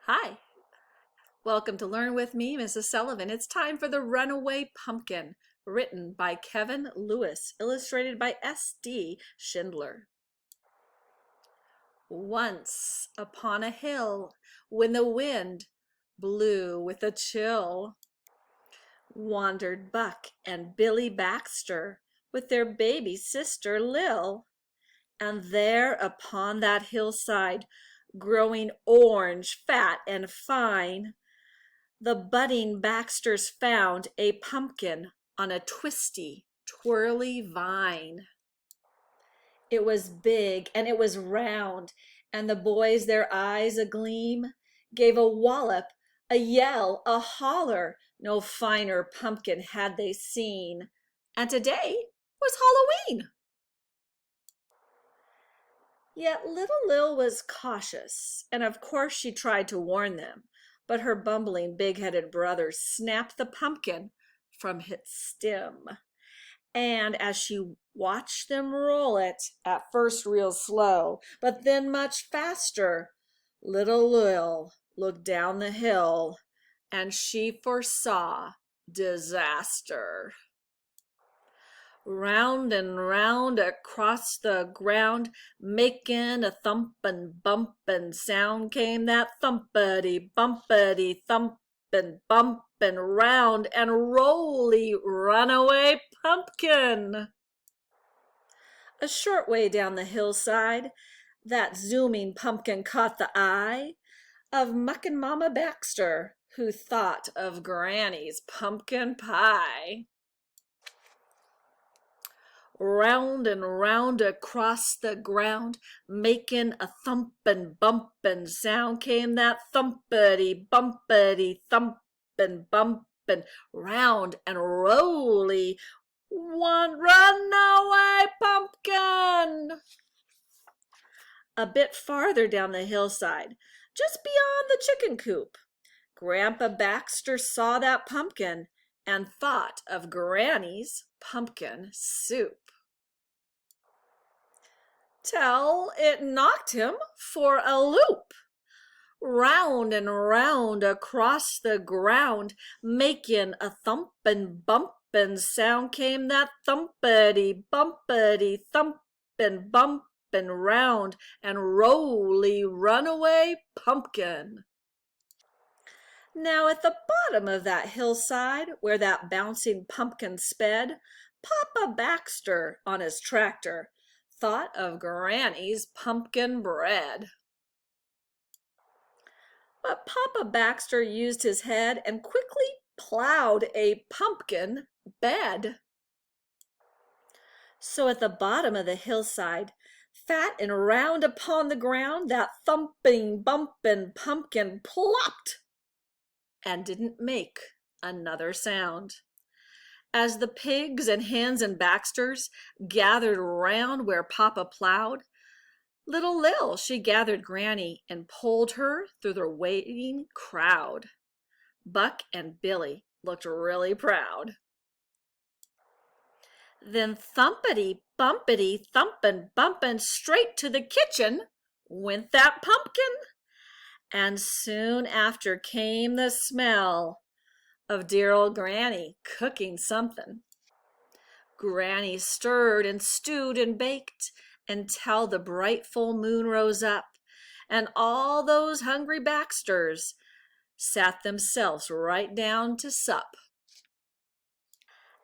Hi, welcome to Learn with me, Mrs. Sullivan. It's time for the Runaway Pumpkin, written by Kevin Lewis, illustrated by S.D. Schindler. Once upon a hill, when the wind blew with a chill, wandered Buck and Billy Baxter with their baby sister Lil. And there upon that hillside, growing orange, fat, and fine, the budding Baxters found a pumpkin on a twisty, twirly vine. It was big and it was round, and the boys, their eyes agleam, gave a wallop, a yell, a holler. No finer pumpkin had they seen. And today was Halloween. Yet little Lil was cautious, and of course she tried to warn them, but her bumbling big-headed brother snapped the pumpkin from its stem. And as she watched them roll it, at first real slow, but then much faster, little Lil looked down the hill, and she foresaw disaster. Round and round across the ground, making a thumpin' bumpin' sound, came that thumpity bumpity thumpin' bumpin' round and rolly runaway pumpkin. A short way down the hillside, that zooming pumpkin caught the eye of Muckin' Mama Baxter, who thought of Granny's pumpkin pie. Round and round across the ground, making a thumpin' bumpin' sound, came that thumpity bumpity thumpin' bumpin' round and rolly one runaway pumpkin. A bit farther down the hillside, just beyond the chicken coop, Grandpa Baxter saw that pumpkin and thought of Granny's pumpkin soup. Till it knocked him for a loop. Round and round across the ground, making a thumpin' bumpin' sound, came that thumpity bumpity thumpin' bumpin' round and rolly runaway pumpkin. Now at the bottom of that hillside, where that bouncing pumpkin sped, Papa Baxter on his tractor thought of Granny's pumpkin bread. But Papa Baxter used his head and quickly plowed a pumpkin bed. So at the bottom of the hillside, fat and round upon the ground, that thumping, bumping pumpkin plopped and didn't make another sound. As the pigs and hens and Baxters gathered round where Papa plowed, little Lil, she gathered Granny and pulled her through the waiting crowd. Buck and Billy looked really proud. Then thumpity, bumpity, thumpin', bumpin', straight to the kitchen went that pumpkin. And soon after came the smell of dear old Granny cooking something. Granny stirred and stewed and baked until the bright full moon rose up, and all those hungry Baxters sat themselves right down to sup.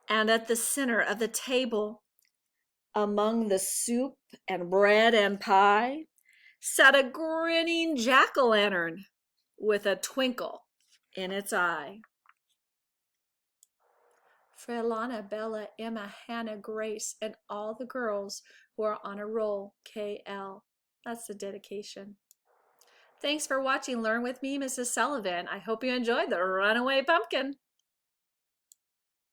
And at the center of the table, among the soup and bread and pie, sat a grinning jack-o'-lantern with a twinkle in its eye. For Alana, Bella, Emma, Hannah, Grace, and all the girls who are on a roll, KL. That's the dedication. Thanks for watching Learn with me, Mrs. Sullivan. I hope you enjoyed the Runaway Pumpkin.